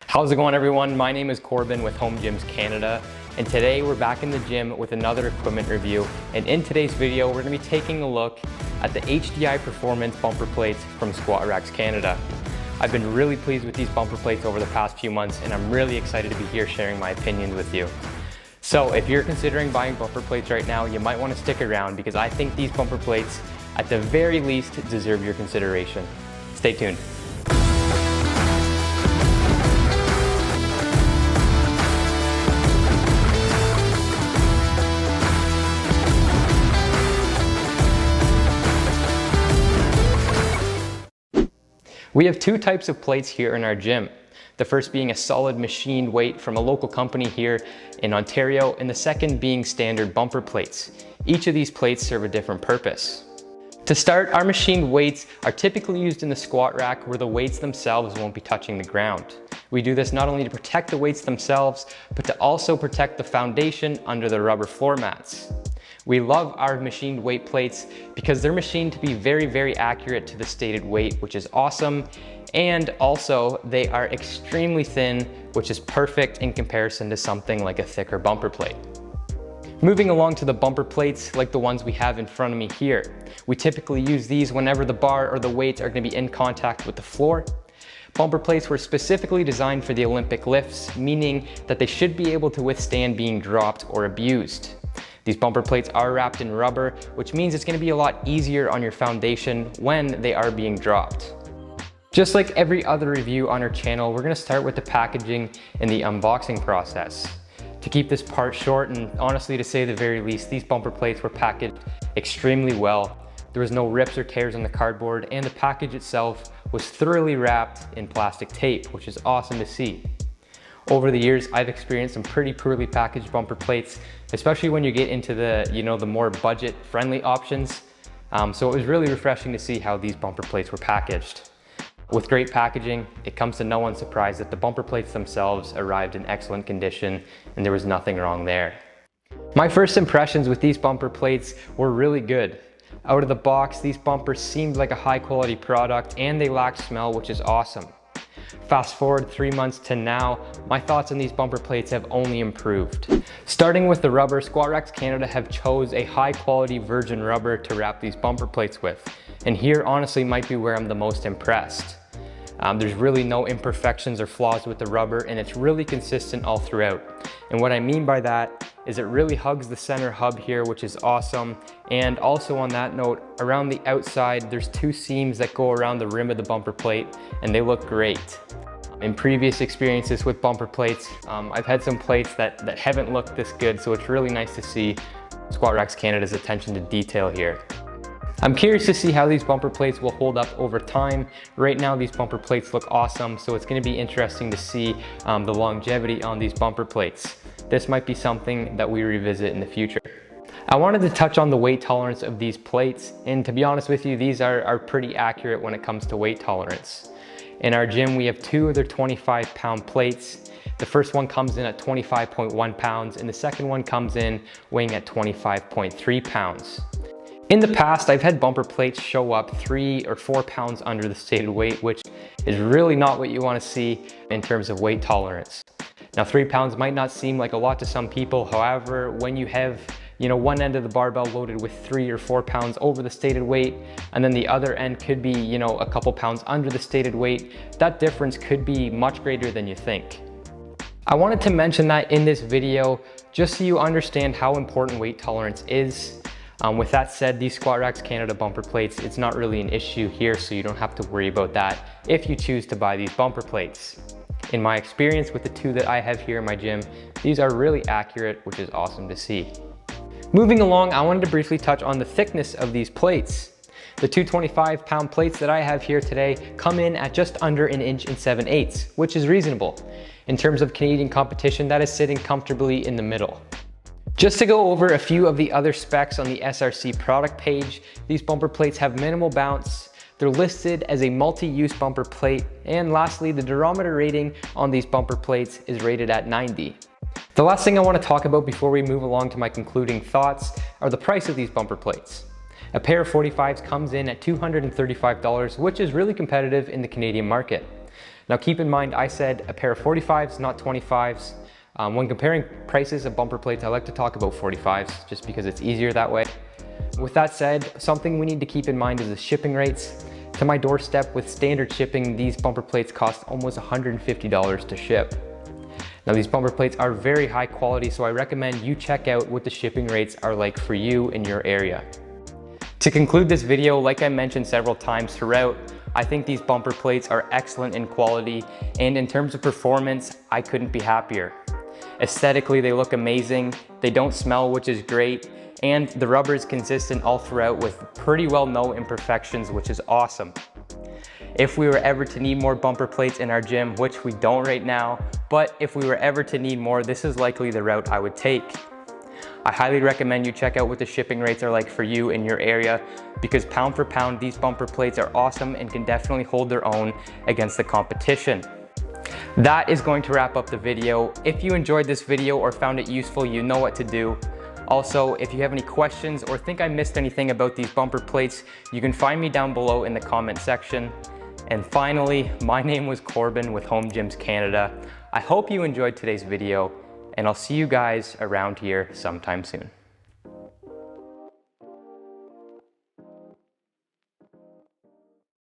How's it going, everyone? My name is Corbin with Home Gyms Canada, and today we're back in the gym with another equipment review. And in today's video, we're going to be taking a look at the HDI Performance bumper plates from Squat Racks Canada. I've been really pleased with these bumper plates over the past few months, and I'm really excited to be here sharing my opinions with you. So if you're considering buying bumper plates right now, you might want to stick around because I think these bumper plates, at the very least, deserve your consideration. Stay tuned. We have two types of plates here in our gym. The first being a solid machined weight from a local company here in Ontario, and the second being standard bumper plates. Each of these plates serve a different purpose. To start, our machined weights are typically used in the squat rack where the weights themselves won't be touching the ground. We do this not only to protect the weights themselves, but to also protect the foundation under the rubber floor mats. We love our machined weight plates because they're machined to be very accurate to the stated weight, which is awesome. And also they are extremely thin, which is perfect in comparison to something like a thicker bumper plate. Moving along to the bumper plates like the ones we have in front of me here. We typically use these whenever the bar or the weights are going to be in contact with the floor. Bumper plates were specifically designed for the Olympic lifts, meaning that they should be able to withstand being dropped or abused. These bumper plates are wrapped in rubber, which means it's going to be a lot easier on your foundation when they are being dropped. Just like every other review on our channel, we're going to start with the packaging and the unboxing process. To keep this part short and honestly to say the very least, these bumper plates were packaged extremely well. There was no rips or tears on the cardboard, and the package itself was thoroughly wrapped in plastic tape, which is awesome to see. Over the years, I've experienced some pretty poorly packaged bumper plates, especially when you get into the more budget-friendly options. So it was really refreshing to see how these bumper plates were packaged. With great packaging, it comes to no one's surprise that the bumper plates themselves arrived in excellent condition, and there was nothing wrong there. My first impressions with these bumper plates were really good. Out of the box, these bumpers seemed like a high-quality product, and they lacked smell, which is awesome. Fast forward 3 months to now, my thoughts on these bumper plates have only improved. Starting with the rubber, Squat Racks Canada have chose a high quality virgin rubber to wrap these bumper plates with. And here honestly might be where I'm the most impressed. There's really no imperfections or flaws with the rubber, and it's really consistent all throughout. And what I mean by that is it really hugs the center hub here, which is awesome. And also on that note, around the outside, there's two seams that go around the rim of the bumper plate, and they look great. In previous experiences with bumper plates, I've had some plates that haven't looked this good, so it's really nice to see Squat Racks Canada's attention to detail here. I'm curious to see how these bumper plates will hold up over time. Right now, these bumper plates look awesome, so it's going to be interesting to see the longevity on these bumper plates. This might be something that we revisit in the future. I wanted to touch on the weight tolerance of these plates, and to be honest with you, these are pretty accurate when it comes to weight tolerance. In our gym, we have two of their 25-pound plates. The first one comes in at 25.1 pounds, and the second one comes in weighing at 25.3 pounds. In the past, I've had bumper plates show up 3 or 4 pounds under the stated weight, which is really not what you want to see in terms of weight tolerance. Now, 3 pounds might not seem like a lot to some people. However, when you have one end of the barbell loaded with 3 or 4 pounds over the stated weight, and then the other end could be, a couple pounds under the stated weight, that difference could be much greater than you think. I wanted to mention that in this video, just so you understand how important weight tolerance is. With that said, these Squat Racks Canada bumper plates, it's not really an issue here, so you don't have to worry about that if you choose to buy these bumper plates. In my experience with the two that I have here in my gym, these are really accurate, which is awesome to see. Moving along, I wanted to briefly touch on the thickness of these plates. The two 25-pound plates that I have here today come in at just under 1 inch and 7/8, which is reasonable. In terms of Canadian competition, that is sitting comfortably in the middle. Just to go over a few of the other specs on the SRC product page, these bumper plates have minimal bounce. They're listed as a multi-use bumper plate. And lastly, the durometer rating on these bumper plates is rated at 90. The last thing I want to talk about before we move along to my concluding thoughts are the price of these bumper plates. A pair of 45s comes in at $235, which is really competitive in the Canadian market. Now keep in mind, I said a pair of 45s, not 25s. When comparing prices of bumper plates, I like to talk about 45s just because it's easier that way. With that said, something we need to keep in mind is the shipping rates. To my doorstep with standard shipping, these bumper plates cost almost $150 to ship. Now these bumper plates are very high quality, so I recommend you check out what the shipping rates are like for you in your area. To conclude this video, like I mentioned several times throughout, I think these bumper plates are excellent in quality, and in terms of performance, I couldn't be happier. Aesthetically, they look amazing, they don't smell, which is great, and the rubber is consistent all throughout with pretty well no imperfections, which is awesome. If we were ever to need more bumper plates in our gym, which we don't right now, but if we were ever to need more, this is likely the route I would take. I highly recommend you check out what the shipping rates are like for you in your area, because pound for pound, these bumper plates are awesome and can definitely hold their own against the competition. That is going to wrap up the video. If you enjoyed this video or found it useful, you know what to do. Also, if you have any questions or think I missed anything about these bumper plates, you can find me down below in the comment section. And finally, my name was Corbin with Home Gyms Canada. I hope you enjoyed today's video, and I'll see you guys around here sometime soon.